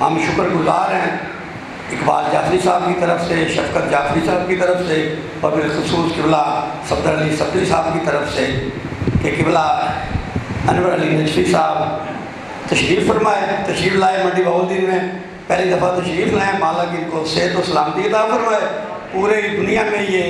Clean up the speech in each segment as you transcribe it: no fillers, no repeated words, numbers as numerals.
ہم شکر گزار ہیں اقبال جعفری صاحب کی طرف سے، شفقت جعفری صاحب کی طرف سے، اور بالخصوص قبلہ صفدر علی صفدری صاحب کی طرف سے کہ قبلہ انور علی نجفی صاحب تشریف فرمائے، تشریف لائے منڈی بہاؤالدین میں، پہلی دفعہ تشریف لائیں، مالک ان کو صحت و سلامتی عطا فرمائے، پورے دنیا میں یہ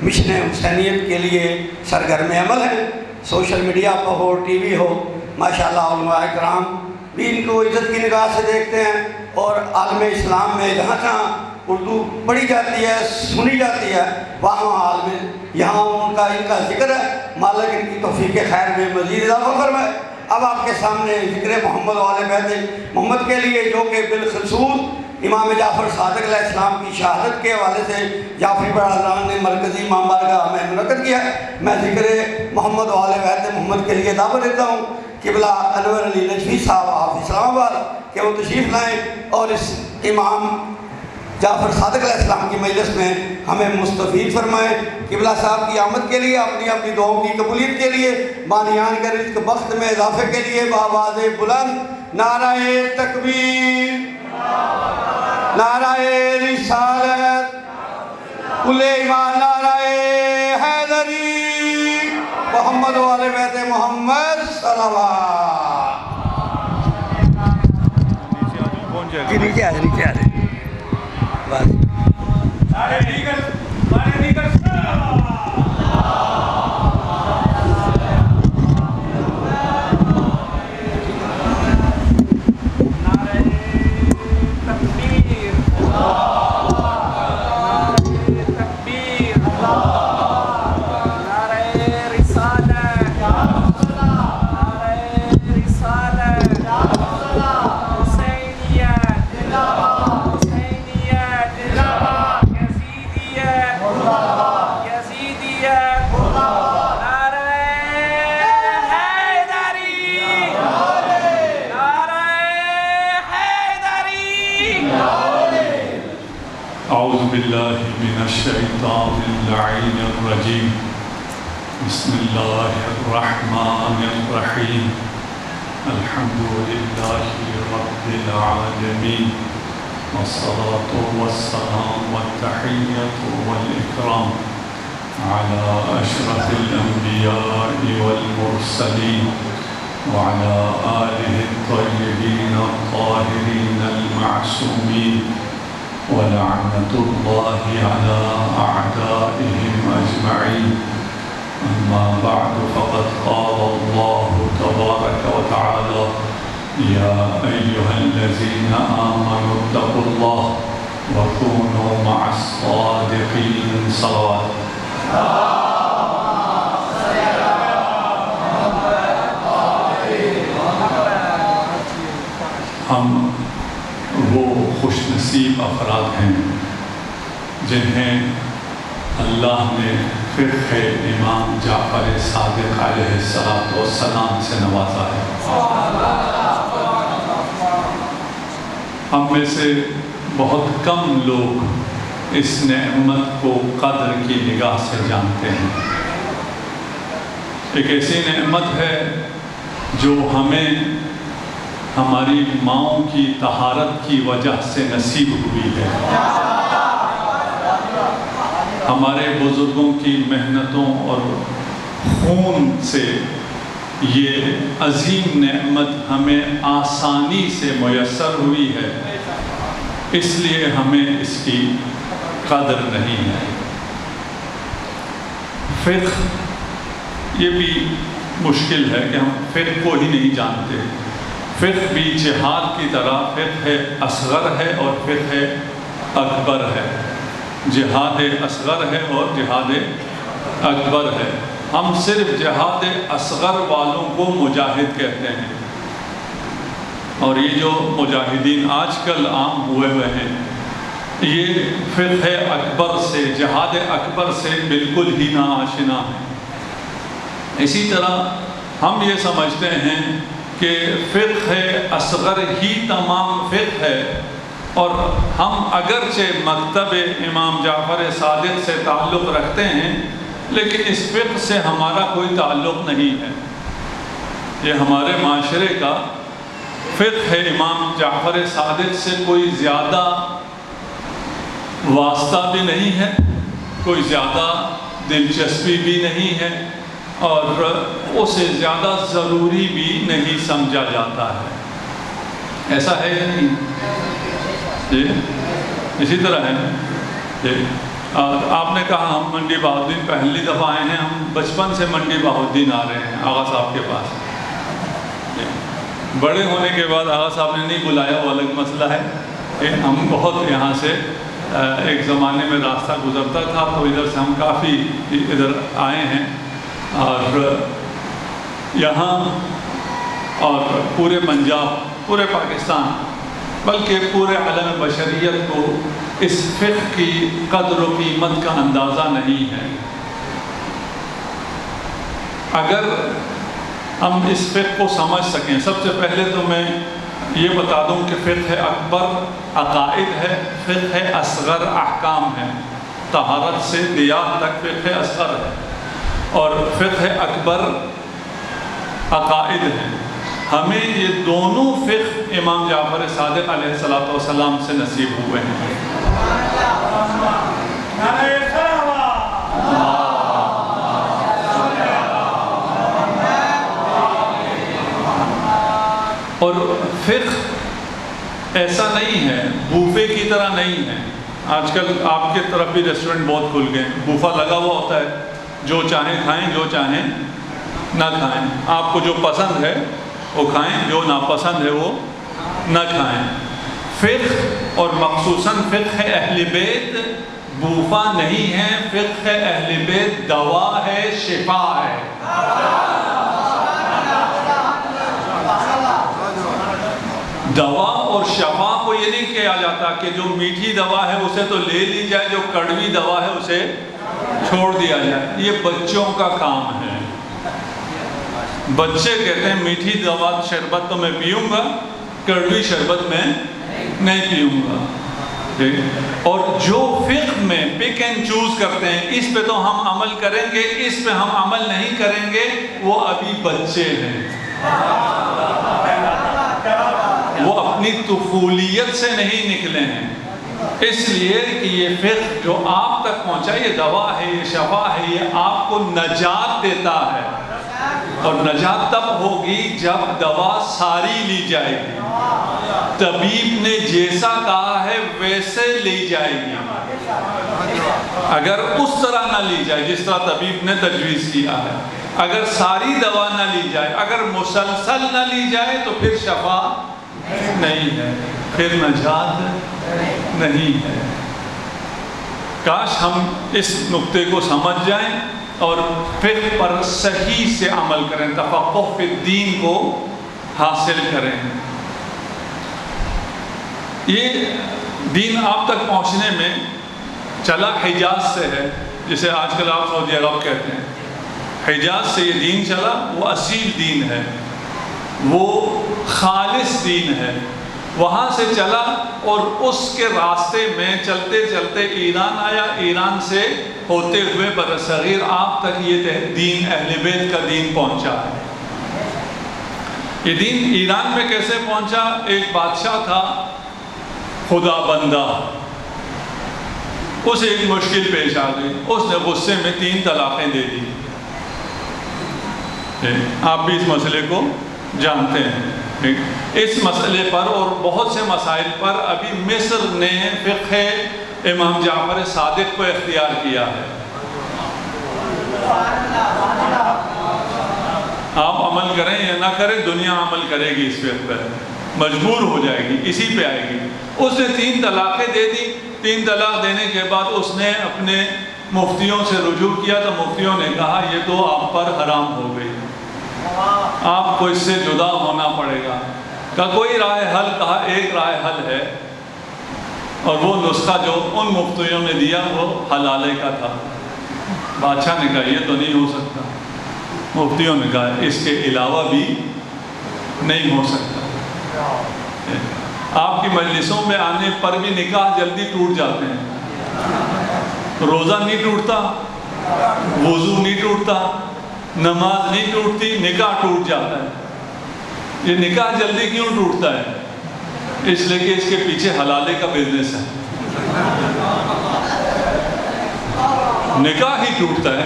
مشن حسینیت کے لیے سرگرم عمل ہے، سوشل میڈیا پر ہو، ٹی وی ہو، ماشاءاللہ علماء کرام بھی ان کو عزت کی نگاہ سے دیکھتے ہیں، اور عالم اسلام میں جہاں جہاں اردو پڑھی جاتی ہے، سنی جاتی ہے، وہاں عالم یہاں ان کا ذکر ہے، مالک ان کی توفیق خیر میں مزید اضافہ فرمائے۔ اب آپ کے سامنے ذکر محمد و آل بیت محمد کے لیے، جو کہ بالخصوص امام جعفر صادق علیہ السلام کی شہادت کے حوالے سے جعفری برادران نے مرکزی امام بارگاہ میں منعقد کیا ہے، میں ذکر محمد و آل بیت محمد کے لیے دعوت دیتا ہوں قبلہ انور علی نجفی صاحب آپ اسلام آباد کہ وہ تشریف لائیں اور اس امام جعفر صادق علیہ السلام کی مجلس میں ہمیں مستفید فرمائیں۔ قبلہ صاحب کی آمد کے لیے، اپنی اپنی دعاؤں کی قبولیت کے لیے، بانیان کے رزق بخت میں اضافے کے لیے بآواز بلند نعرہ تکبیر، نعرہ رسالت، کل ایمان، نعرہ حیدری، محمد و آل بیت محمد صلوات۔ نیچے آ جائے بس اعوذ باللہ من الشیطان اللعین الرجیم، بسم اللہ الرحمن الرحیم، الحمد للہ رب العالمین، والصلاة والسلام والتحیۃ والاکرام علی اشرف الانبیاء والمرسلین وعلى آلہ الطیبین الطاہرین المعصومین، ولعنة الله على أعدائهم أجمعين. أما بعد فقد قال الله تبارك وتعالى: يا أيها الذين آمنوا اتقوا الله وكونوا مع الصادقين. صلوات ہم وہ خوش نصیب افراد ہیں جنہیں اللہ نے فقہ امام جعفر صادق علیہ السلام سے نوازا ہے۔ ہم میں سے بہت کم لوگ اس نعمت کو قدر کی نگاہ سے جانتے ہیں۔ ایک ایسی نعمت ہے جو ہمیں ہماری ماؤں کی طہارت کی وجہ سے نصیب ہوئی ہے، ہمارے بزرگوں کی محنتوں اور خون سے یہ عظیم نعمت ہمیں آسانی سے میسر ہوئی ہے، اس لیے ہمیں اس کی قدر نہیں ہے۔ فقہ یہ بھی مشکل ہے کہ ہم فقہ کو ہی نہیں جانتے۔ فقہ بھی جہاد کی طرح فقہ اصغر ہے اور فقہ اکبر ہے، جہاد اصغر ہے اور جہاد اکبر ہے۔ ہم صرف جہاد اصغر والوں کو مجاہد کہتے ہیں، اور یہ جو مجاہدین آج کل عام ہوئے ہیں یہ فقہ اکبر سے، جہاد اکبر سے بالکل ہی ناآشنا ہے۔ اسی طرح ہم یہ سمجھتے ہیں کہ فقہ اصغر ہی تمام فقہ ہے، اور ہم اگرچہ مکتب امام جعفر صادق سے تعلق رکھتے ہیں لیکن اس فقہ سے ہمارا کوئی تعلق نہیں ہے۔ یہ ہمارے معاشرے کا فقہ امام جعفر صادق سے کوئی زیادہ واسطہ بھی نہیں ہے، کوئی زیادہ دلچسپی بھی نہیں ہے، اور اسے زیادہ ضروری بھی نہیں سمجھا جاتا ہے۔ ایسا ہے یا نہیں؟ جی اسی طرح ہے جی۔ آپ نے کہا ہم منڈی بہاؤالدین پہلی دفعہ آئے ہیں، ہم بچپن سے منڈی بہاؤالدین آ رہے ہیں آغا صاحب کے پاس۔ بڑے ہونے کے بعد آغا صاحب نے نہیں بلایا، وہ الگ مسئلہ ہے کہ ہم بہت یہاں سے ایک زمانے میں راستہ گزرتا تھا تو ادھر سے ہم کافی ادھر آئے ہیں، اور یہاں اور پورے پنجاب، پورے پاکستان، بلکہ پورے عالم بشریت کو اس فقہ کی قدر و قیمت کا اندازہ نہیں ہے۔ اگر ہم اس فقہ کو سمجھ سکیں، سب سے پہلے تو میں یہ بتا دوں کہ فقہ اکبر عقائد ہے، فقہ اصغر احکام ہے، طہارت سے دیات تک فقہ اصغر ہے، اور فقہ اکبر عقائد ہے۔ ہمیں یہ دونوں فقہ امام جعفر صادق علیہ السلام سے نصیب ہوئے ہیں۔ اور فقہ ایسا نہیں ہے، بوفے کی طرح نہیں ہے۔ آج کل آپ کے طرف بھی ریسٹورنٹ بہت کھل گئے، بوفا لگا ہوا ہوتا ہے، جو چاہیں کھائیں، جو چاہیں نہ کھائیں، آپ کو جو پسند ہے وہ کھائیں، جو ناپسند ہے وہ نہ کھائیں۔ فقہ اور مخصوصاً فقہ اہل بیت بوفا نہیں ہے، فقہ اہل بیت دوا ہے، شفا ہے۔ دوا اور شفا کو یہ نہیں کہا جاتا کہ جو میٹھی دوا ہے اسے تو لے لی جائے، جو کڑوی دوا ہے اسے چھوڑ دیا جائے، یہ بچوں کا کام ہے۔ بچے کہتے ہیں میٹھی دوا شربت تو میں پیوں گا، کڑوی شربت میں نہیں پیوں گا۔ اور جو فقہ میں پک اینڈ چوز کرتے ہیں، اس پہ تو ہم عمل کریں گے، اس پہ ہم عمل نہیں کریں گے، وہ ابھی بچے ہیں، وہ اپنی طفولیت سے نہیں نکلے ہیں۔ اس لیے کہ یہ فقہ جو آپ تک پہنچا، یہ دوا ہے، یہ شفا ہے، یہ آپ کو نجات دیتا ہے، اور نجات تب ہوگی جب دوا ساری لی جائے گی، طبیب نے جیسا کہا ہے ویسے لی جائے گی۔ اگر اس طرح نہ لی جائے جس طرح طبیب نے تجویز کیا ہے، اگر ساری دوا نہ لی جائے، اگر مسلسل نہ لی جائے، تو پھر شفا نہیں ہے، پھر نجات نہیں ہے۔ کاش ہم اس نقطے کو سمجھ جائیں اور فقہ پر صحیح سے عمل کریں، تفقہ فی الدین کو حاصل کریں۔ یہ دین آپ تک پہنچنے میں چلا حجاز سے ہے، جسے آج کل آپ سعودی عرب کہتے ہیں۔ حجاز سے یہ دین چلا، وہ اصیل دین ہے، وہ خالص دین ہے، وہاں سے چلا اور اس کے راستے میں چلتے چلتے ایران آیا، ایران سے ہوتے ہوئے برصغیر آپ تک یہ دین اہل بیت کا دین پہنچا ہے۔ یہ دین ایران میں کیسے پہنچا؟ ایک بادشاہ تھا خدا بندہ، اسے ایک مشکل پیش آ گئی، اس نے غصے میں 3 طلاقیں دے دی۔ آپ بھی اس مسئلے کو جانتے ہیں۔ اس مسئلے پر اور بہت سے مسائل پر ابھی مصر نے فقہ امام جعفر صادق کو اختیار کیا ہے۔ آپ عمل کریں یا نہ کریں، دنیا عمل کرے گی اس فقہ پر، مجبور ہو جائے گی، اسی پہ آئے گی۔ اس نے 3 طلاقیں دے دی۔ 3 طلاق دینے کے بعد اس نے اپنے مفتیوں سے رجوع کیا تو مفتیوں نے کہا یہ تو آپ پر حرام ہو گئی، آپ کو اس سے جدا ہونا پڑے گا۔ کہا کوئی راہ حل، کہا ایک راہ حل ہے، اور وہ نسخہ جو ان مفتیوں نے دیا وہ حلالے کا تھا۔ بادشاہ نے کہا یہ تو نہیں ہو سکتا، مفتیوں نے کہا اس کے علاوہ بھی نہیں ہو سکتا۔ آپ کی مجلسوں میں آنے پر بھی نکاح جلدی ٹوٹ جاتے ہیں، روزہ نہیں ٹوٹتا، وضو نہیں ٹوٹتا، نماز نہیں ٹوٹتی، نکاح ٹوٹ جاتا ہے۔ یہ نکاح جلدی کیوں ٹوٹتا ہے؟ اس لیے کہ اس کے پیچھے حلالے کا بزنس ہے، نکاح ہی ٹوٹتا ہے۔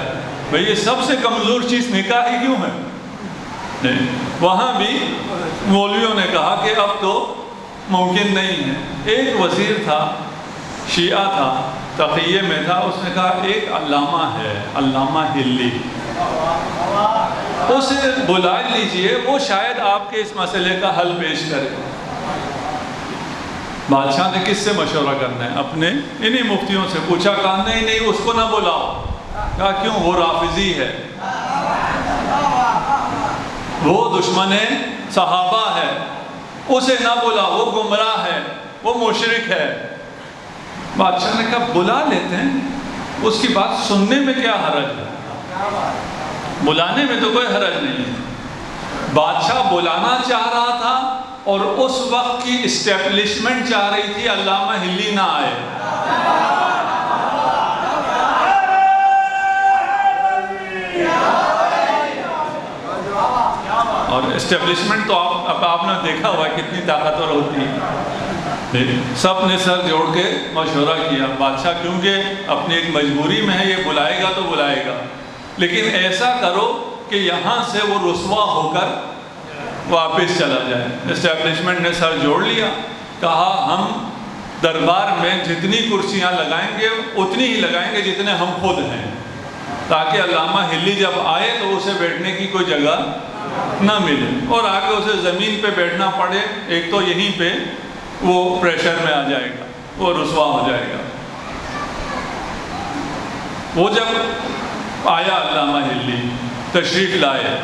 بھئی یہ سب سے کمزور چیز نکاح ہی کیوں ہے؟ نہیں، وہاں بھی مولویوں نے کہا کہ اب تو ممکن نہیں ہے۔ ایک وزیر تھا، شیعہ تھا، تقیہ میں تھا، اس نے کہا ایک علامہ ہے، علامہ ہلی، اسے بلا لیجئے، وہ شاید آپ کے اس مسئلے کا حل پیش کرے۔ بادشاہ نے کس سے مشورہ کرنا ہے؟ اپنے انہی مفتیوں سے پوچھا، کہا نہیں اس کو نہ بلاؤ۔ کہا کیوں؟ وہ رافضی ہے، وہ دشمن صحابہ ہے، اسے نہ بلاؤ، وہ گمراہ ہے، وہ مشرک ہے۔ بادشاہ نے کہا بلا لیتے ہیں، اس کی بات سننے میں کیا حرج ہے؟ بلانے میں تو کوئی حرج نہیں ہے۔ بادشاہ بلانا چاہ رہا تھا اور اس وقت کی اسٹیبلشمنٹ چاہ رہی تھی علامہ ہلی نہ آئے۔ اور اسٹیبلشمنٹ تو آپ نے دیکھا ہوا ہے کتنی طاقتور ہوتی ہے۔ سب نے سر جوڑ کے مشورہ کیا، بادشاہ کیونکہ اپنی ایک مجبوری میں ہے، یہ بلائے گا تو بلائے گا، لیکن ایسا کرو کہ یہاں سے وہ رسوا ہو کر واپس چلا جائے۔ اسٹیبلشمنٹ نے سر جوڑ لیا، کہا ہم دربار میں جتنی کرسیاں لگائیں گے اتنی ہی لگائیں گے جتنے ہم خود ہیں، تاکہ علامہ ہلی جب آئے تو اسے بیٹھنے کی کوئی جگہ نہ ملے اور آگے اسے زمین پہ بیٹھنا پڑے، ایک تو یہیں پہ وہ پریشر میں آ جائے گا، وہ رسوا ہو جائے گا۔ وہ جب آیا علامہ ہلی، تشریف لائے،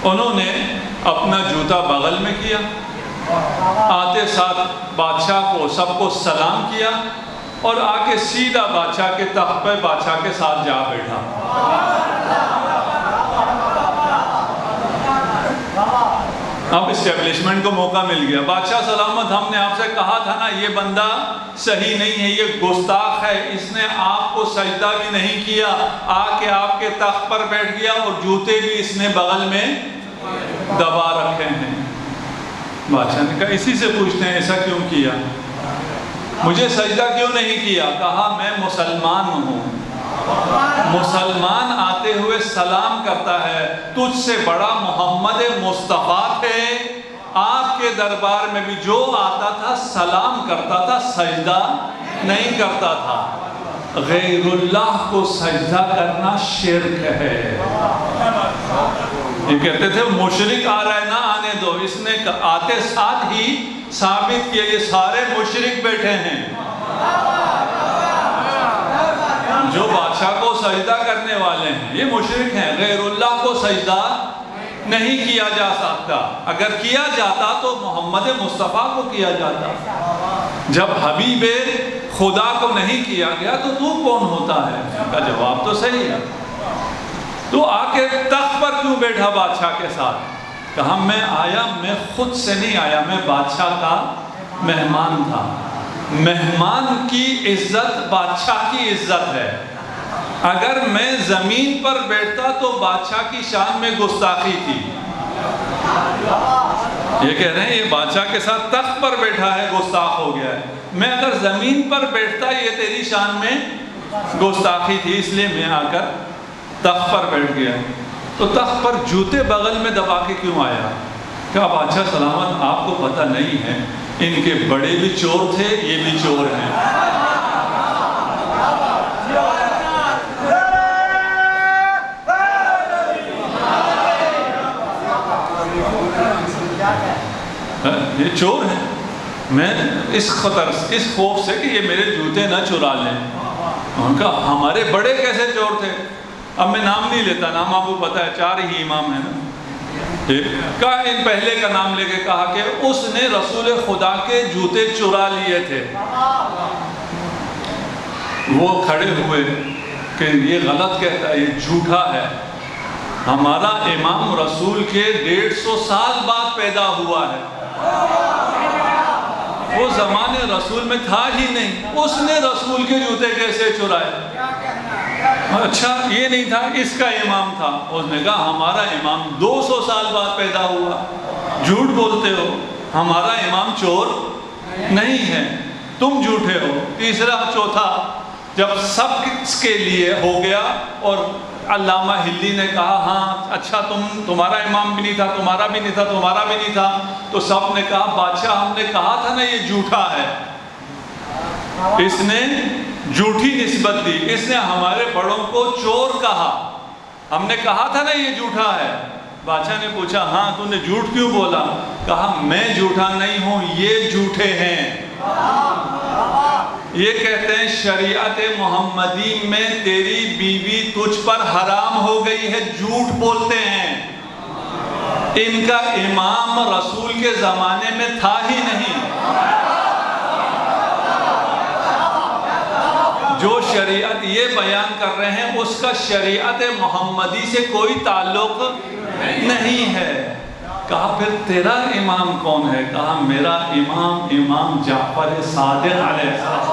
انہوں نے اپنا جوتا بغل میں کیا، آتے ساتھ بادشاہ کو سب کو سلام کیا اور آ کے سیدھا بادشاہ کے تخت پہ بادشاہ کے ساتھ جا بیٹھا۔ اب اسٹیبلشمنٹ کو موقع مل گیا، بادشاہ سلامت، ہم نے آپ سے کہا تھا نا یہ بندہ صحیح نہیں ہے، یہ گستاخ ہے، اس نے آپ کو سجدہ بھی نہیں کیا، آ کے آپ کے تخت پر بیٹھ گیا اور جوتے بھی اس نے بغل میں دبا رکھے ہیں۔ بادشاہ نے کہا اسی سے پوچھتے ہیں ایسا کیوں کیا، مجھے سجدہ کیوں نہیں کیا؟ کہا میں مسلمان ہوں، مسلمان آتے ہوئے سلام کرتا ہے، تجھ سے بڑا محمد مصطفیٰ تھے، آپ کے دربار میں بھی جو آتا تھا سلام کرتا تھا، سجدہ نہیں کرتا تھا۔ غیر اللہ کو سجدہ کرنا شرک ہے۔ یہ کہتے تھے مشرک آ رہا ہے نہ آنے دو، اس نے آتے ساتھ ہی ثابت کیا یہ سارے مشرک بیٹھے ہیں۔ جو بادشاہ کو سجدہ کرنے والے ہیں یہ مشرک ہیں، غیر اللہ کو سجدہ نہیں کیا جا سکتا، اگر کیا جاتا تو محمد مصطفیٰ کو کیا جاتا، جب حبیب خدا کو نہیں کیا گیا تو کون ہوتا ہے؟ ان کا جواب تو صحیح ہے۔ تو آ کے تخت پر کیوں بیٹھا بادشاہ کے ساتھ؟ کہا میں آیا، میں خود سے نہیں آیا، میں بادشاہ کا مہمان تھا۔ مہمان کی عزت بادشاہ کی عزت ہے، اگر میں زمین پر بیٹھتا تو بادشاہ کی شان میں گستاخی تھی۔ یہ کہہ رہے ہیں یہ بادشاہ کے ساتھ تخت پر بیٹھا ہے گستاخ ہو گیا ہے، میں اگر زمین پر بیٹھتا یہ تیری شان میں گستاخی تھی، اس لیے میں آ کر تخت پر بیٹھ گیا۔ تو تخت پر جوتے بغل میں دبا کے کیوں آیا؟ کہا بادشاہ سلامت آپ کو پتہ نہیں ہے، ان کے بڑے بھی چور تھے، یہ بھی چور ہیں۔ یہ چور ہیں، میں اس خطر اس خوف سے کہ یہ میرے جوتے نہ چرا لیں۔ ان کا ہمارے بڑے کیسے چور تھے؟ اب میں نام نہیں لیتا، نام آپ کو پتہ ہے، 4 ہی امام ہیں نا۔ کہا ان پہلے کا نام لے کے کہا کہ اس نے رسول خدا کے جوتے چرا لیے تھے۔ وہ کھڑے ہوئے کہ یہ غلط کہتا ہے، یہ جھوٹا ہے، ہمارا امام رسول کے 150 سال بعد پیدا ہوا ہے، وہ زمانے رسول میں تھا ہی نہیں، اس نے رسول کے جوتے کیسے چرائے؟ اچھا یہ نہیں تھا، اس کا امام تھا۔ اس نے کہا ہمارا امام 200 سال بعد پیدا ہوا، جھوٹ بولتے ہو، ہمارا امام چور نہیں ہے، تم جھوٹے ہو۔ تیسرا چوتھا جب سب کے لیے ہو گیا اور علامہ ہلی نے کہا ہاں اچھا تمہارا امام بھی نہیں تھا، تمہارا بھی نہیں تھا، تمہارا بھی نہیں تھا، تو سب نے کہا بادشاہ ہم نے کہا تھا نا یہ جھوٹا ہے، اس نے جھوٹی نسبت دی، اس نے ہمارے بڑوں کو چور کہا، ہم نے کہا تھا نا یہ جھوٹا ہے۔ بادشاہ نے پوچھا ہاں تو نے جھوٹ کیوں بولا؟ کہا میں جھوٹا نہیں ہوں، یہ جھوٹے ہیں۔ یہ کہتے ہیں شریعت محمدی میں تیری بیوی تجھ پر حرام ہو گئی ہے، جھوٹ بولتے ہیں۔ ان کا امام رسول کے زمانے میں تھا ہی نہیں۔ جو شریعت یہ بیان کر رہے ہیں اس کا شریعت محمدی سے کوئی تعلق نہیں ہے۔ کہا پھر تیرا امام کون ہے؟ کہا میرا امام جعفر صادق علیہ السلام۔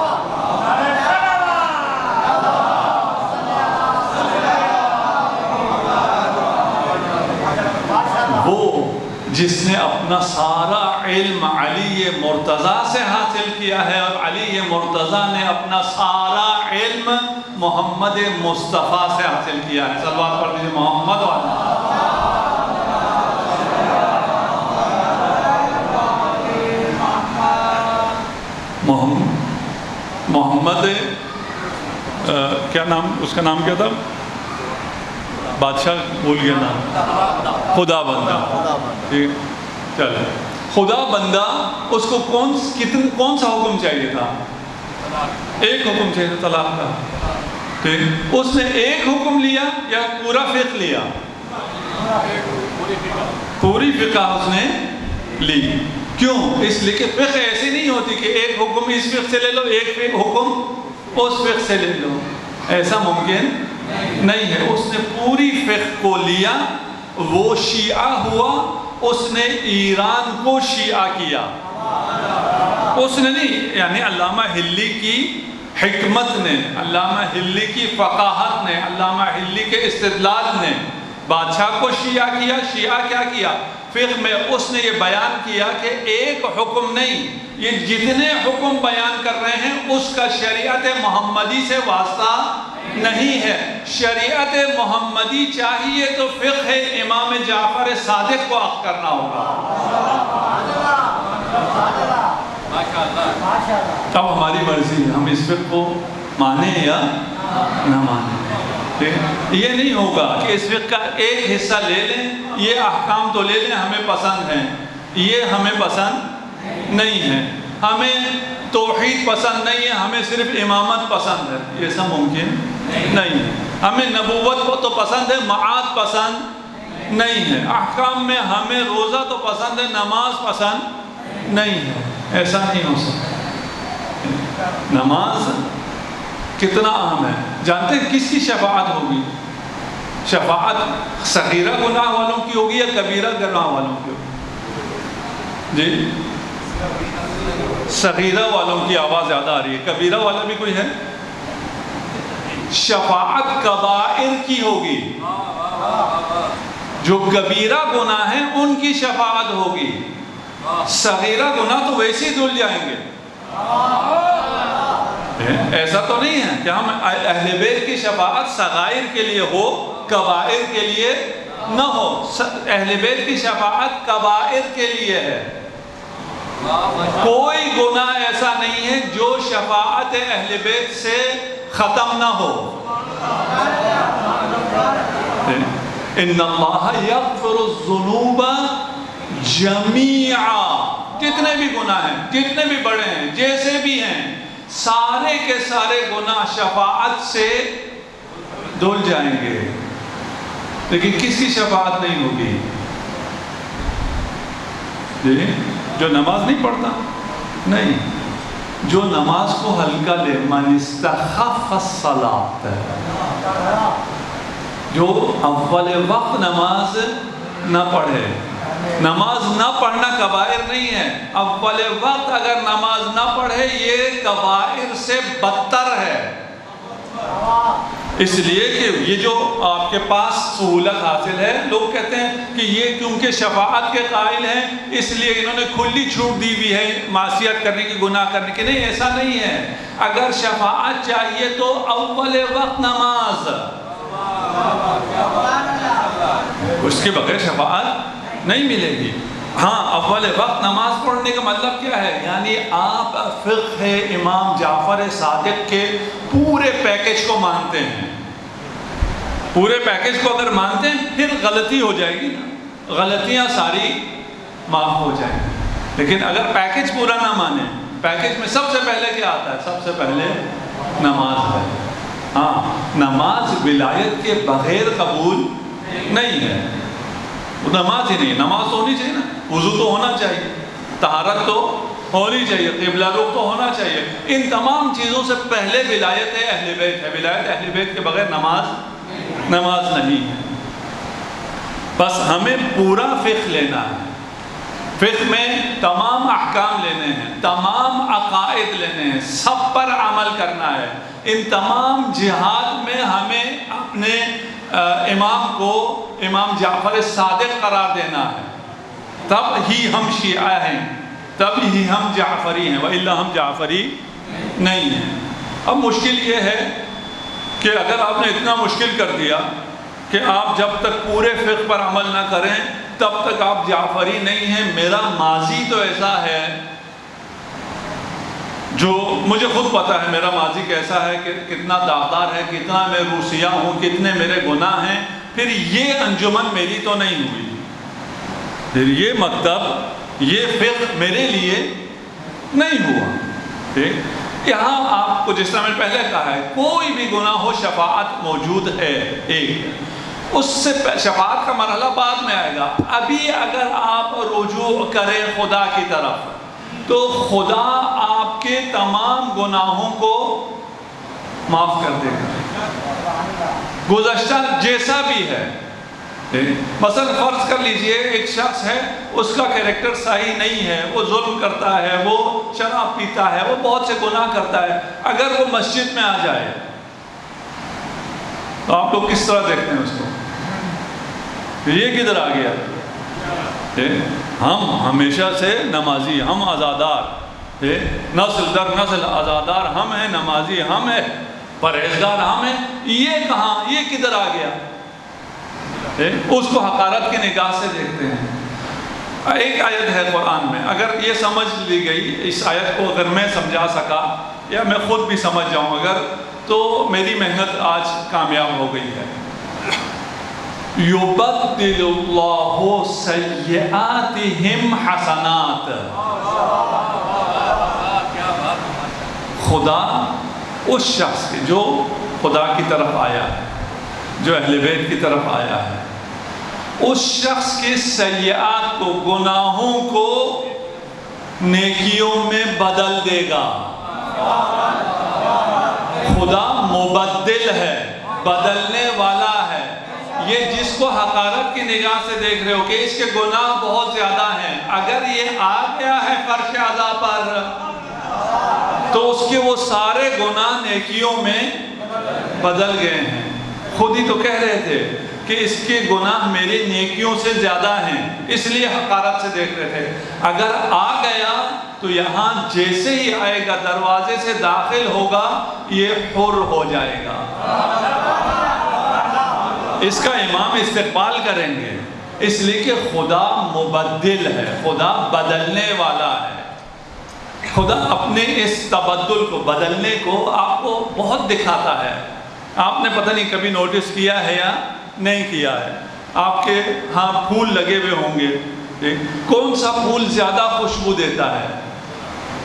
وہ جس نے اپنا سارا علم علی مرتضیٰ سے حاصل کیا ہے، اور علی مرتضیٰ نے اپنا سارا علم محمد مصطفیٰ سے حاصل کیا ہے۔ صلوات پڑھ دیجیے محمد والا۔ محمد کیا نام، اس کا نام کیا تھا؟ بادشاہ بھول گیا نام، خدا بندہ۔ ٹھیک چلے، خدا بندہ اس کو کون سا حکم چاہیے تھا؟ ایک حکم چاہیے تھا طلاق کا۔ ٹھیک، اس نے ایک حکم لیا یا پورا فقہ لیا؟ پوری فقہ اس نے لی۔ کیوں؟ اس لیے کہ فقہ ایسی نہیں ہوتی کہ ایک حکم اس فقہ سے لے لو، ایک حکم اس فقہ سے لے لو، ایسا ممکن نہیں ہے۔ اس نے پوری فقہ کو لیا، وہ شیعہ ہوا، اس نے ایران کو شیعہ کیا۔ اس نے نہیں، یعنی علامہ ہلی کی حکمت نے، علامہ ہلی کی فقاہت نے، علامہ ہلی کے استدلال نے بادشاہ کو شیعہ کیا۔ شیعہ کیا کیا؟ فقہ میں اس نے یہ بیان کیا کہ ایک حکم نہیں، یہ جتنے حکم بیان کر رہے ہیں اس کا شریعت محمدی سے واسطہ نہیں ہے۔ شریعت محمدی چاہیے تو فقہ امام جعفر صادق کو اخذ کرنا ہوگا۔ اب ہماری مرضی ہے، ہم اس فقہ کو مانیں یا نہ مانیں۔ یہ نہیں ہوگا کہ اس فقہ کا ایک حصہ لے لیں، یہ احکام تو لے لیں، ہمیں پسند ہیں، یہ ہمیں پسند نہیں ہے، ہمیں توحید پسند نہیں ہے، ہمیں صرف امامت پسند ہے، یہ سب ممکن نہیں ہے۔ ہمیں نبوت کو تو پسند ہے، معاد پسند نہیں ہے، احکام میں ہمیں روزہ تو پسند ہے، نماز پسند نہیں ہے، ایسا نہیں ہو سکتا۔ نماز کتنا اہم ہے، جانتے ہیں کس کی شفاعت ہوگی؟ شفاعت صغیرہ گناہ والوں کی ہوگی یا کبیرہ گناہ والوں کی ہوگی؟ جی صغیرہ والوں کی آواز زیادہ آ رہی ہے، کبیرہ والا بھی کوئی ہے؟ شفاعت کبائر کی ہوگی، جو کبیرہ گناہ ہیں ان کی شفاعت ہوگی، صغیرہ گناہ تو ویسے ہی دھل جائیں گے۔ ایسا تو نہیں ہے کہ ہم اہل بیت کی شفاعت صغائر کے لیے ہو، کبائر کے لیے نہ ہو۔ اہل بیت کی شفاعت کبائر کے لیے ہے، کوئی گناہ ایسا نہیں ہے جو شفاعت اہل بیت سے ختم نہ ہو۔ ان اللہ یغفر الذنوب جمیعا، جتنے بھی گناہ ہیں، جتنے بھی بڑے ہیں، جیسے بھی ہیں، سارے کے سارے گناہ شفاعت سے دھل جائیں گے، لیکن کس کی شفاعت نہیں ہوگی؟ جو نماز نہیں پڑھتا، نہیں، جو نماز کو ہلکا لے، من استخف الصلاۃ، جو اول وقت نماز نہ پڑھے۔ نماز نہ پڑھنا کبائر نہیں ہے، اول وقت اگر نماز نہ پڑھے یہ کبائر سے بدتر ہے۔ اس لیے کہ یہ جو آپ کے پاس سہولت حاصل ہے، لوگ کہتے ہیں کہ یہ کیونکہ شفاعت کے قائل ہیں اس لیے انہوں نے کھلی چھوٹ دی ہوئی ہے معصیت کرنے کی، گناہ کرنے کی. نہیں، ایسا نہیں ہے. اگر شفاعت چاہیے تو اول وقت نماز، اس کے بغیر شفاعت نہیں ملے گی. ہاں، اول وقت نماز پڑھنے کا مطلب کیا ہے؟ یعنی آپ فقہ امام جعفر صادق کے پورے پیکج کو مانتے ہیں. پورے پیکج کو اگر مانتے ہیں پھر غلطی ہو جائے گی نا، غلطیاں ساری معاف ہو جائیں گی. لیکن اگر پیکج پورا نہ مانیں، پیکج میں سب سے پہلے کیا آتا ہے؟ سب سے پہلے نماز ہے. ہاں، نماز ولایت کے بغیر قبول نہیں ہے. نماز ہی نہیں، نماز تو ہونی چاہیے نا، وضو تو ہونا چاہیے، طہارت تو ہونی چاہیے، قبلہ رخ تو ہونا چاہیے. ان تمام چیزوں سے پہلے ولایت اہل بیت ہے. ولایت اہل بیت کے بغیر نماز نہیں ہے. بس ہمیں پورا فقہ لینا ہے. فقہ میں تمام احکام لینے ہیں، تمام عقائد لینے ہیں، سب پر عمل کرنا ہے. ان تمام جہاد میں ہمیں اپنے امام کو امام جعفر صادق قرار دینا ہے. تب ہی ہم شیعہ ہیں، تب ہی ہم جعفری ہیں، وَإِلَّا ہم جعفری نہیں ہیں. اب مشکل یہ ہے کہ اگر آپ نے اتنا مشکل کر دیا کہ آپ جب تک پورے فقہ پر عمل نہ کریں تب تک آپ جعفری نہیں ہیں. میرا ماضی تو ایسا ہے جو مجھے خود پتا ہے، میرا ماضی کیسا ہے، کہ کتنا داغدار ہے، کتنا میں روسیہ ہوں، کتنے میرے گناہ ہیں. پھر یہ انجمن میری تو نہیں ہوئی، پھر یہ مکتب، یہ فقہ میرے لیے نہیں ہوا. یہاں آپ کو جس طرح میں پہلے کہا ہے، کوئی بھی گناہ ہو شفاعت موجود ہے. ایک اس سے شفاعت کا مرحلہ بعد میں آئے گا. ابھی اگر آپ رجوع کریں خدا کی طرف تو خدا آپ کے تمام گناہوں کو معاف کر دے گا، گزشتہ جیسا بھی ہے. مثلا فرض کر لیجئے ایک شخص ہے، اس کا کیریکٹر صحیح نہیں ہے، وہ ظلم کرتا ہے، وہ شراب پیتا ہے، وہ بہت سے گناہ کرتا ہے. اگر وہ مسجد میں آ جائے تو آپ لوگ کس طرح دیکھتے ہیں اس کو؟ یہ کدھر آ گیا؟ ہم ہمیشہ سے نمازی، ہم عزادار، نسل در نسل عزادار ہم ہیں، نمازی ہم ہیں، پرہیزگار ہم ہیں. یہ کہاں، یہ کدھر آ گیا؟ اس کو حقارت کی نگاہ سے دیکھتے ہیں. ایک آیت ہے قرآن میں، اگر یہ سمجھ لی گئی، اس آیت کو اگر میں سمجھا سکا یا میں خود بھی سمجھ جاؤں اگر، تو میری محنت آج کامیاب ہو گئی ہے. یُبَدِّلُ اللَّهُ سَیِّئَاتِهِمْ حَسَنَاتٍ. خدا اس شخص کے جو خدا کی طرف آیا ہے، جو اہل بیت کی طرف آیا ہے، اس شخص کے سیئات کو، گناہوں کو نیکیوں میں بدل دے گا. خدا مبدل ہے، بدلنے والا ہے. یہ جس کو حقارت کی نگاہ سے دیکھ رہے ہو کہ اس کے گناہ بہت زیادہ ہیں، اگر یہ آ گیا ہے فرش عزا پر تو اس کے وہ سارے گناہ نیکیوں میں بدل گئے ہیں. خود ہی تو کہہ رہے تھے کہ اس کے گناہ میری نیکیوں سے زیادہ ہیں، اس لیے حقارت سے دیکھ رہے تھے. اگر آ گیا تو یہاں جیسے ہی آئے گا، دروازے سے داخل ہوگا، یہ حر ہو جائے گا. اس کا امام استقبال کریں گے، اس لیے کہ خدا مبدل ہے، خدا بدلنے والا ہے. خدا اپنے اس تبدل کو، بدلنے کو آپ کو بہت دکھاتا ہے. آپ نے پتہ نہیں کبھی نوٹس کیا ہے یا نہیں کیا ہے. آپ کے ہاں پھول لگے ہوئے ہوں گے، کون سا پھول زیادہ خوشبو دیتا ہے؟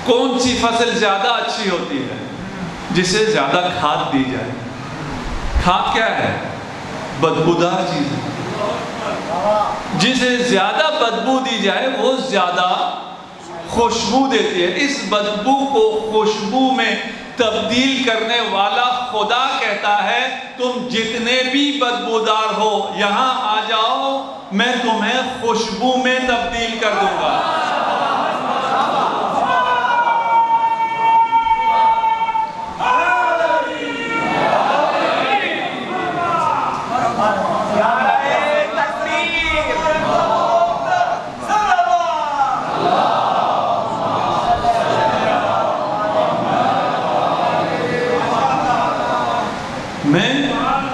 کون سی فصل زیادہ اچھی ہوتی ہے؟ جسے زیادہ کھاد دی جائے. کھاد کیا ہے؟ بدبودار چیز ہے. جسے زیادہ بدبو دی جائے وہ زیادہ خوشبو دیتی ہے. اس بدبو کو خوشبو میں تبدیل کرنے والا خدا کہتا ہے تم جتنے بھی بدبودار ہو یہاں آ جاؤ، میں تمہیں خوشبو میں تبدیل کر دوں گا.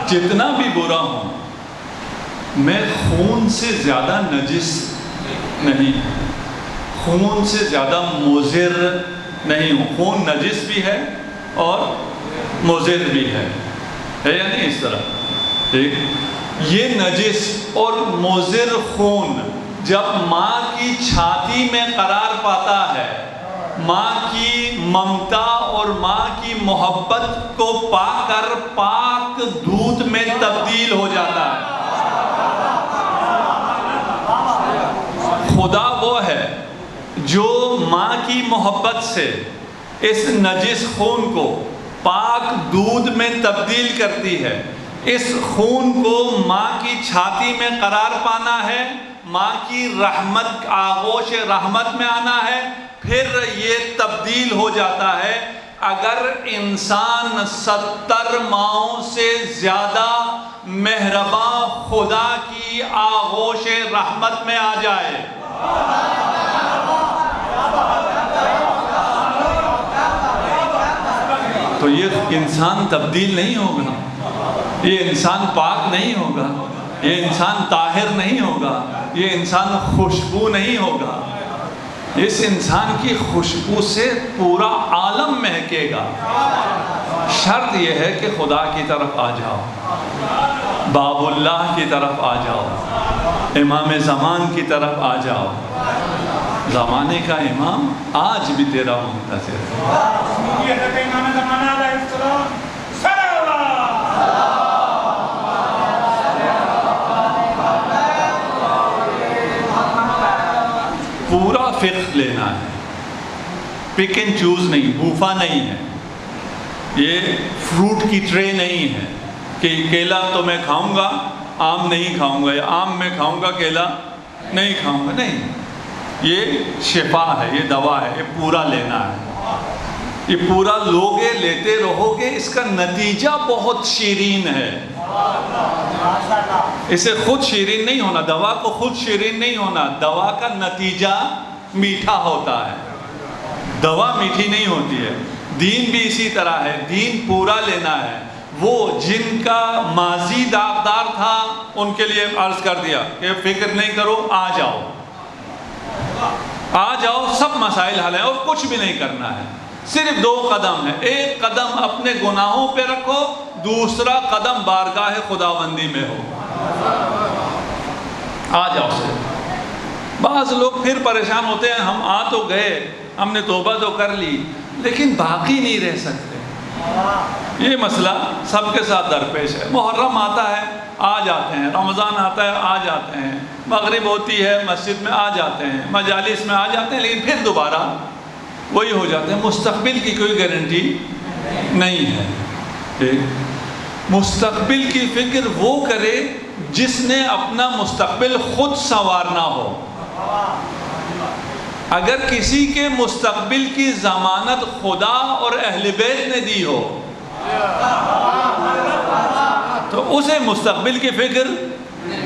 جتنا بھی برا ہوں میں خون سے زیادہ نجس نہیں، خون سے زیادہ مضر نہیں ہوں. خون نجس بھی ہے اور مضر بھی ہے یا نہیں؟ اس طرح ٹھیک. یہ نجس اور مضر خون جب ماں کی چھاتی میں قرار پاتا ہے، ماں کی ممتا اور ماں کی محبت کو پا کر پاک دودھ میں تبدیل ہو جاتا ہے. خدا وہ ہے جو ماں کی محبت سے اس نجس خون کو پاک دودھ میں تبدیل کرتی ہے. اس خون کو ماں کی چھاتی میں قرار پانا ہے، ماں کی رحمت، آغوش رحمت میں آنا ہے، پھر یہ تبدیل ہو جاتا ہے. اگر انسان 70 ماؤں سے زیادہ مہرباں خدا کی آغوش رحمت میں آ جائے، تو یہ انسان تبدیل نہیں ہوگا، یہ انسان پاک نہیں ہوگا، یہ انسان طاہر نہیں ہوگا، یہ انسان خوشبو نہیں ہوگا. اس انسان کی خوشبو سے پورا عالم مہکے گا. شرط یہ ہے کہ خدا کی طرف آ جاؤ، باب اللہ کی طرف آ جاؤ، امام زمان کی طرف آ جاؤ. زمانے کا امام آج بھی تیرا منتظر ہے. پورا فقہ لینا ہے، پک اینڈ چوز نہیں، بوفا نہیں ہے. یہ فروٹ کی ٹرے نہیں ہے کہ کیلا تو میں کھاؤں گا، آم نہیں کھاؤں گا، یا آم میں کھاؤں گا، کیلا نہیں کھاؤں گا. نہیں، یہ شفا ہے، یہ دوا ہے، یہ پورا لینا ہے. یہ پورا لوگے، لیتے رہو گے، اس کا نتیجہ بہت شیرین ہے. اسے خود شیرین نہیں ہونا، دوا کو خود شیرین نہیں ہونا، دوا کا نتیجہ میٹھا ہوتا ہے. دوا میٹھی نہیں ہوتی ہے. دین بھی اسی طرح ہے، دین پورا لینا ہے. وہ جن کا ماضی داغدار تھا ان کے لیے عرض کر دیا کہ فکر نہیں کرو، آ جاؤ، آ جاؤ، سب مسائل حل ہیں اور کچھ بھی نہیں کرنا ہے. صرف 2 قدم ہے. ایک قدم اپنے گناہوں پہ رکھو، دوسرا قدم بارگاہ خداوندی میں ہو. آ جاؤ سے. بعض لوگ پھر پریشان ہوتے ہیں، ہم آ تو گئے، ہم نے توبہ تو کر لی، لیکن باقی نہیں رہ سکتے. یہ مسئلہ سب کے ساتھ درپیش ہے. محرم آتا ہے، آ جاتے ہیں، رمضان آتا ہے، آ جاتے ہیں، مغرب ہوتی ہے، مسجد میں آ جاتے ہیں، مجالس میں آ جاتے ہیں، لیکن پھر دوبارہ وہی ہو جاتے ہیں. مستقبل کی کوئی گارنٹی نہیں ہے. مستقبل کی فکر وہ کرے جس نے اپنا مستقبل خود سنوارنا ہو. اگر کسی کے مستقبل کی ضمانت خدا اور اہل بیت نے دی ہو تو اسے مستقبل کی فکر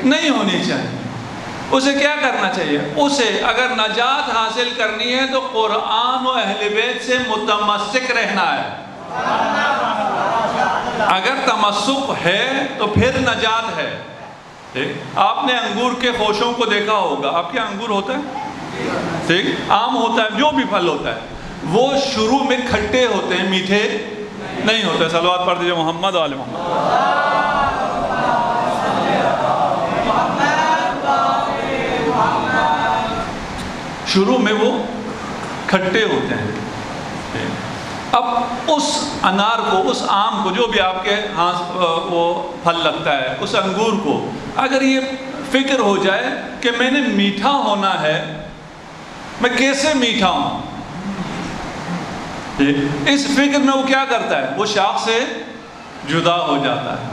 نہیں ہونی چاہیے. اسے کیا کرنا چاہیے؟ اسے اگر نجات حاصل کرنی ہے تو قرآن و اہل بیت سے متمسک رہنا ہے. اگر تمسک ہے تو پھر نجات ہے. آپ نے انگور کے خوشوں کو دیکھا ہوگا. آپ کے انگور ہوتا ہے، ٹھیک، آم ہوتا ہے، جو بھی پھل ہوتا ہے، وہ شروع میں کھٹے ہوتے ہیں، میٹھے نہیں ہوتے. صلوات پڑھ دیجئے محمد و آل محمد. شروع میں وہ کھٹے ہوتے ہیں. اب اس انار کو، اس آم کو، جو بھی آپ کے ہاتھ وہ پھل لگتا ہے، اس انگور کو اگر یہ فکر ہو جائے کہ میں نے میٹھا ہونا ہے، میں کیسے میٹھا ہوں، اس فکر میں وہ کیا کرتا ہے؟ وہ شاخ سے جدا ہو جاتا ہے،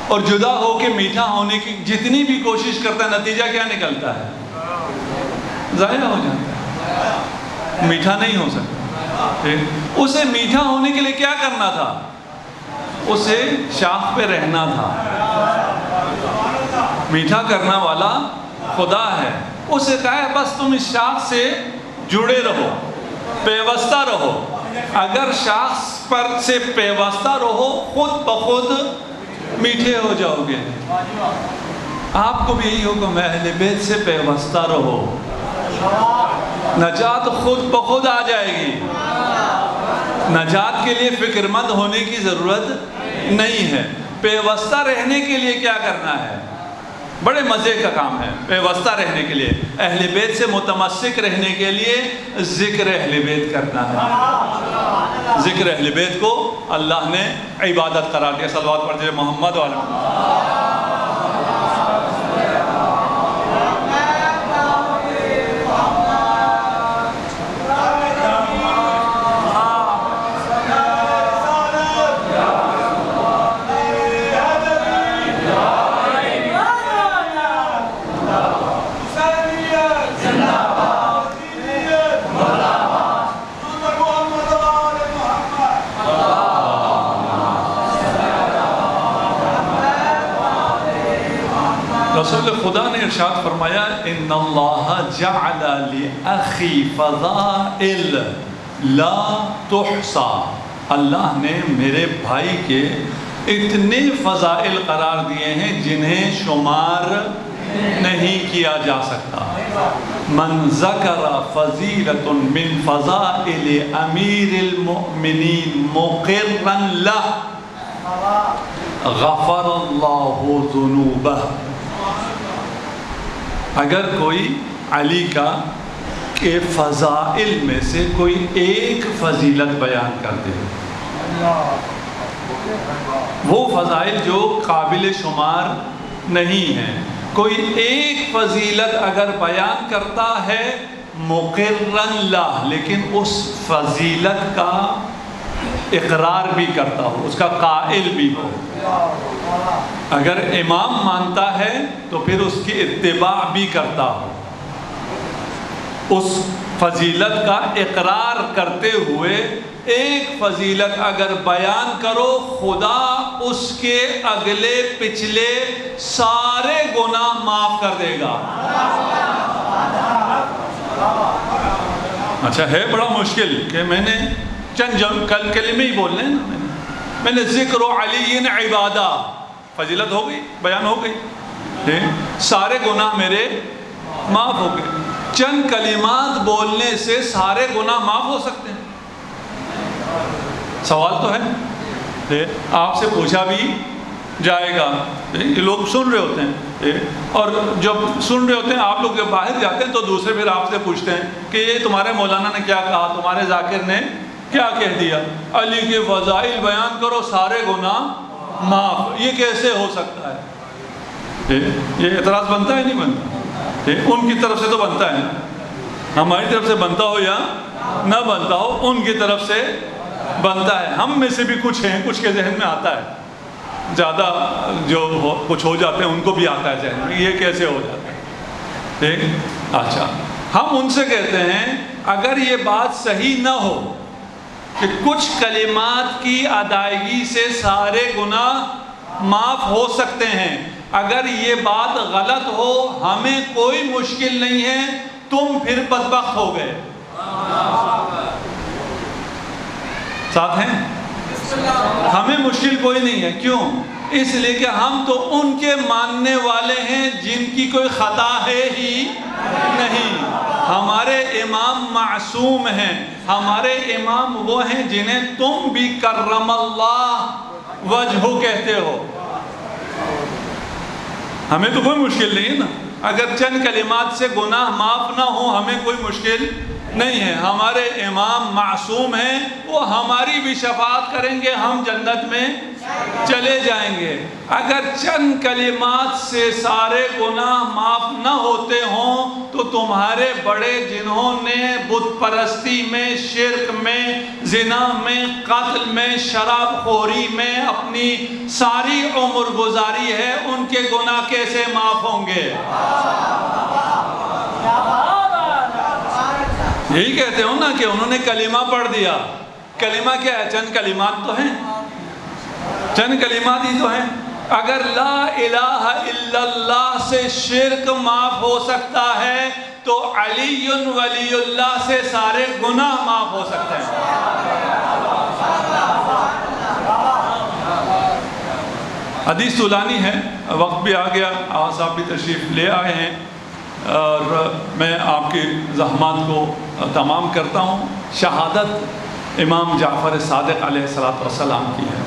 اور جدا ہو کے میٹھا ہونے کی جتنی بھی کوشش کرتا ہے، نتیجہ کیا نکلتا ہے؟ ضائع ہو جاتا ہے، میٹھا نہیں ہو سکتا. اسے میٹھا ہونے کے لیے کیا کرنا تھا؟ اسے شاخ پہ رہنا تھا. میٹھا کرنا والا خدا ہے. اسے کہا ہے بس تم اس شاخ سے جڑے رہو، پیوستہ رہو. اگر شاخ پر سے پیوستہ رہو، خود بخود میٹھے ہو جاؤ گے۔ آپ کو بھی یہی حکم ہے، اہل بیت سے پیوستہ رہو، نجات خود بخود آ جائے گی۔ نجات کے لیے فکر مند ہونے کی ضرورت نہیں ہے۔ پیوستہ رہنے کے لیے کیا کرنا ہے؟ بڑے مزے کا کام ہے پیوستہ رہنے کے لیے، اہل بیت سے متمسک رہنے کے لیے ذکر اہل بیت کرنا ہے۔ ذکر اہل بیت کو اللہ نے عبادت قرار دیا۔ صلوات پڑھتے محمد علیہ۔ رسول خدا نے ارشاد فرمایا ان اللہ جعل لأخی فضائل لا تحصى، اللہ نے میرے بھائی کے اتنے فضائل قرار دیے ہیں جنہیں شمار نہیں کیا جا سکتا۔ من ذکر فضیلۃ من فضائل امیر المؤمنین مقرا لہ غفر اللہ ذنوبہ۔ اگر کوئی علی کا کے فضائل میں سے کوئی ایک فضیلت بیان کر دے، وہ فضائل جو قابل شمار نہیں ہیں، کوئی ایک فضیلت اگر بیان کرتا ہے مقرن لہ، لیکن اس فضیلت کا اقرار بھی کرتا ہو، اس کا قائل بھی ہو، اگر امام مانتا ہے تو پھر اس کی اتباع بھی کرتا ہو، اس فضیلت کا اقرار کرتے ہوئے ایک فضیلت اگر بیان کرو، خدا اس کے اگلے پچھلے سارے گناہ معاف کر دے گا۔ اچھا ہے بڑا مشکل کہ میں نے چند کلمے ہی بولنے نا، میں نے ذکر علی عبادہ، فضیلت ہو گئی، بیان ہو گئی، سارے گناہ میرے معاف ہو گئے۔ چند کلمات بولنے سے سارے گناہ معاف ہو سکتے ہیں؟ سوال تو ہے، آپ سے پوچھا بھی جائے گا، یہ لوگ سن رہے ہوتے ہیں، اور جب سن رہے ہوتے ہیں آپ لوگ جب باہر جاتے ہیں تو دوسرے پھر آپ سے پوچھتے ہیں کہ یہ تمہارے مولانا نے کیا کہا، تمہارے ذاکر نے کیا کہہ دیا، علی کے فضائل بیان کرو سارے گناہ معاف، یہ کیسے ہو سکتا ہے؟ یہ اعتراض بنتا ہے نہیں بنتا؟ ان کی طرف سے تو بنتا ہے، ہماری طرف سے بنتا ہو یا نہ بنتا ہو، ان کی طرف سے بنتا ہے۔ ہم میں سے بھی کچھ ہیں، کچھ کے ذہن میں آتا ہے، زیادہ جو کچھ ہو جاتے ہیں ان کو بھی آتا ہے ذہن میں، یہ کیسے ہو جاتا ہے، ٹھیک؟ اچھا، ہم ان سے کہتے ہیں اگر یہ بات صحیح نہ ہو کہ کچھ کلمات کی ادائیگی سے سارے گناہ معاف ہو سکتے ہیں، اگر یہ بات غلط ہو ہمیں کوئی مشکل نہیں ہے، تم پھر بدبخت ہو گئے۔ ساتھ ہیں؟ ہمیں مشکل کوئی نہیں ہے، کیوں؟ اس لیے کہ ہم تو ان کے ماننے والے ہیں جن کی کوئی خطا ہے ہی نہیں۔ ہمارے امام معصوم ہیں، ہمارے امام وہ ہیں جنہیں تم بھی کرم اللہ وجہہ کہتے ہو۔ ہمیں تو کوئی مشکل نہیں ہے نا، اگر چند کلمات سے گناہ معاف نہ ہو ہمیں کوئی مشکل نہیں ہے، ہمارے امام معصوم ہیں، وہ ہماری بھی شفاعت کریں گے، ہم جنت میں چلے جائیں گے۔ اگر چند کلمات سے سارے گناہ معاف نہ ہوتے ہوں تو تمہارے بڑے جنہوں نے بت پرستی میں، شرک میں، زنا میں، قتل میں، شراب خوری میں اپنی ساری عمر گزاری ہے، ان کے گناہ کیسے معاف ہوں گے؟ یہی کہتے ہوں نا کہ انہوں نے کلمہ پڑھ دیا۔ کلمہ کیا ہے؟ چند کلمات تو ہیں، چند کلمات ہی تو ہیں۔ اگر لا الہ الا اللہ سے شرک معاف ہو سکتا ہے تو علی ولی اللہ سے سارے گناہ معاف ہو سکتے ہیں۔ حدیث طولانی ہے، وقت بھی آ گیا، آج صاحب بھی تشریف لے آئے ہیں اور میں آپ کی زحمات کو تمام کرتا ہوں۔ شہادت امام جعفر صادق علیہ السلام کی ہے،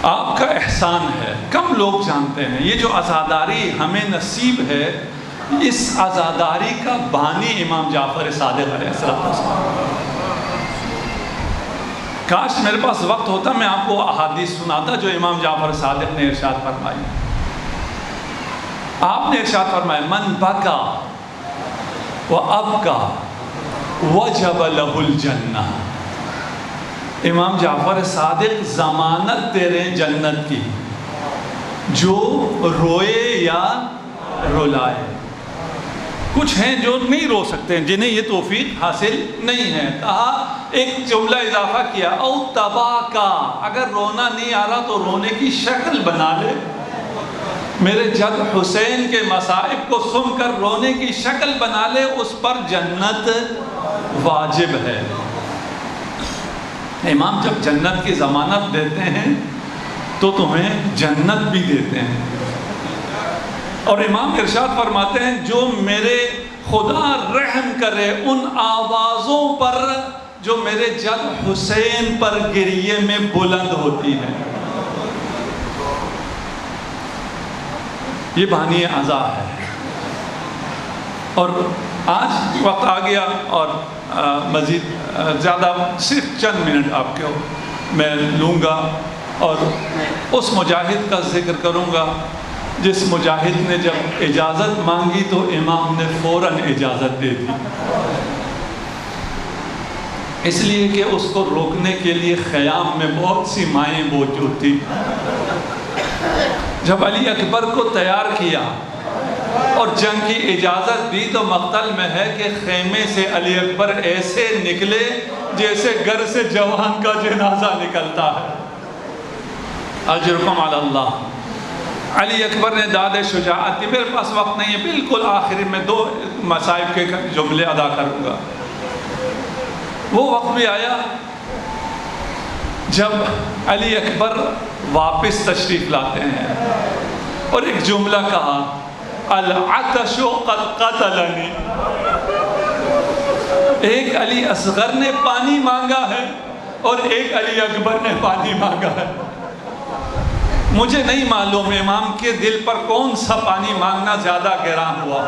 آپ کا احسان ہے، کم لوگ جانتے ہیں۔ یہ جو عزاداری ہمیں نصیب ہے، اس عزاداری کا بانی امام جعفر صادق علیہ السلام۔ کاش میرے پاس وقت ہوتا میں آپ کو احادیث سناتا جو امام جعفر صادق نے ارشاد فرمائی۔ آپ نے ارشاد فرمایا من بکا وابکا وجب لہ الجنہ۔ امام جعفر صادق ضمانت دے رہے ہیں جنت کی، جو روئے یا رلائے۔ کچھ ہیں جو نہیں رو سکتے ہیں، جنہیں یہ توفیق حاصل نہیں ہے، کہا ایک جملہ اضافہ کیا او تباکا، اگر رونا نہیں آ رہا تو رونے کی شکل بنا لے۔ میرے جد حسین کے مصائب کو سن کر رونے کی شکل بنا لے، اس پر جنت واجب ہے۔ امام جب جنت کی ضمانت دیتے ہیں تو تمہیں جنت بھی دیتے ہیں۔ اور امام ارشاد فرماتے ہیں جو میرے خدا رحم کرے ان آوازوں پر جو میرے جد حسین پر گریے میں بلند ہوتی ہیں۔ یہ بانی عزا ہے۔ اور آج وقت آ گیا اور مزید زیادہ صرف چند منٹ آپ کو میں لوں گا اور اس مجاہد کا ذکر کروں گا جس مجاہد نے جب اجازت مانگی تو امام نے فوراً اجازت دے دی، اس لیے کہ اس کو روکنے کے لیے خیام میں بہت سی مائیں موجود تھی۔ جب علی اکبر کو تیار کیا اور جنگ کی اجازت دی تو مقتل میں ہے کہ خیمے سے علی اکبر ایسے نکلے جیسے گھر سے جوان کا جنازہ نکلتا ہے۔ اجرکم علی اللہ۔ علی اکبر نے داد شجاعت دی۔ میرے پاس وقت نہیں ہے، بالکل آخری میں 2 مصائب کے جملے ادا کروں گا۔ وہ وقت بھی آیا جب علی اکبر واپس تشریف لاتے ہیں اور ایک جملہ کہا العطش قد قتلنی۔ ایک علی اصغر نے پانی مانگا ہے اور ایک علی اکبر نے پانی مانگا ہے۔ مجھے نہیں معلوم امام کے دل پر کون سا پانی مانگنا زیادہ گراں ہوا۔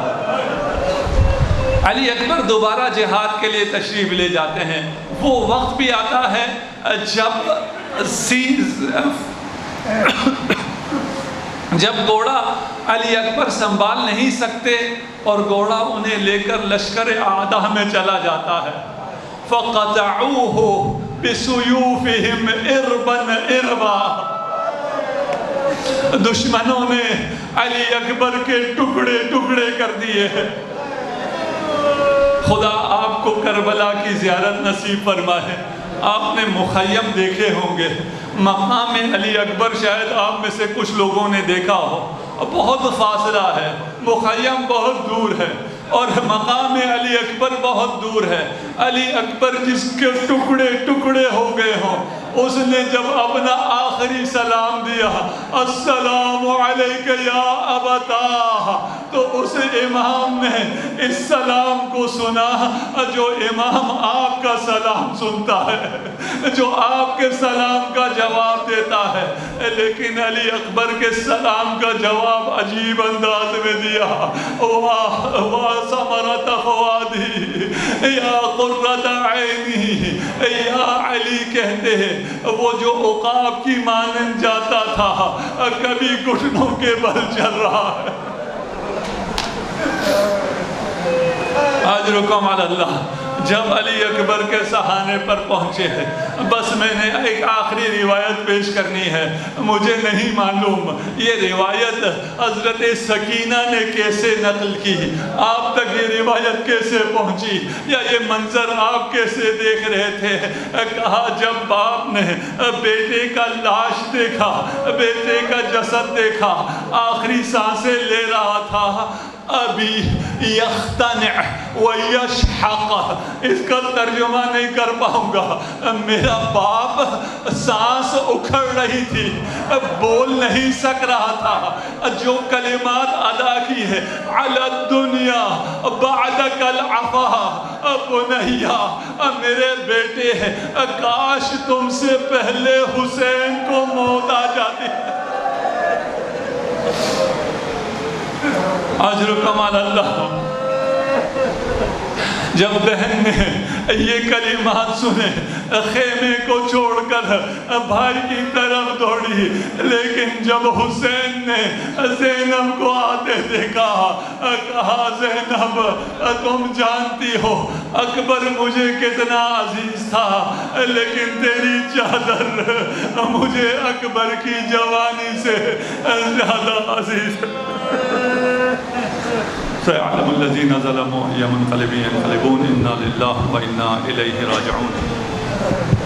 علی اکبر دوبارہ جہاد کے لیے تشریف لے جاتے ہیں۔ وہ وقت بھی آتا ہے جب گھوڑا علی اکبر سنبھال نہیں سکتے اور گھوڑا انہیں لے کر لشکر اعداء میں چلا جاتا ہے۔ فَقَطَعُوهُ بِسُيُوفِهِمْ إِرْبًا إِرْبًا۔ دشمنوں نے علی اکبر کے ٹکڑے ٹکڑے کر دیے۔ خدا آپ کو کربلا کی زیارت نصیب فرمائے۔ آپ نے مخیم دیکھے ہوں گے، مقام علی اکبر شاید آپ میں سے کچھ لوگوں نے دیکھا ہو، بہت فاصلہ ہے، مخیم بہت دور ہے اور مقام علی اکبر بہت دور ہے۔ علی اکبر جس کے ٹکڑے ٹکڑے ہو گئے ہوں، اس نے جب اپنا آخری سلام دیا السلام علیک یا ابتاہ، تو اس امام نے اس سلام کو سنا جو امام آپ کا سلام سنتا ہے، جو آپ کے سلام کا جواب دیتا ہے۔ لیکن علی اکبر کے سلام کا جواب عجیب انداز میں دیا، واہ ثمرۃ فؤادی یا قرۃ عینی، یا علی کہتے ہیں وہ جو عقاب کی مانند جاتا تھا کبھی گھٹنوں کے بل چل رہا ہے۔ اجرکم علی اللہ۔ جب علی اکبر کے سہانے پر پہنچے ہیں، بس میں نے ایک آخری روایت پیش کرنی ہے۔ مجھے نہیں معلوم یہ روایت حضرت سکینہ نے کیسے نقل کی، آپ تک یہ روایت کیسے پہنچی، یا یہ منظر آپ کیسے دیکھ رہے تھے۔ کہا جب باپ نے بیٹے کا لاش دیکھا، بیٹے کا جسد دیکھا، آخری سانسیں لے رہا تھا، ابی یختنع ویشحق، اس کا ترجمہ نہیں کر پاؤں گا، میرا باپ سانس اکھڑ رہی تھی، بول نہیں سک رہا تھا، جو کلمات ادا کی ہے علی الدنیا بعدک العفا بنیا، میرے بیٹے کاش تم سے پہلے حسین کو موت آ جاتی۔ اجرکم علی اللہ۔ جب بہن نے یہ کلمات سنے خیمے کو چھوڑ کر بھائی کی طرف دوڑی، لیکن جب حسین نے زینب کو آتے دیکھا، کہا زینب تم جانتی ہو اکبر مجھے کتنا عزیز تھا، لیکن تیری چادر مجھے اکبر کی جوانی سے زیادہ عزیز ہے۔ سيعلم الذين ظلموا أي منقلب ينقلبون إنا لله وإنا إليه راجعون۔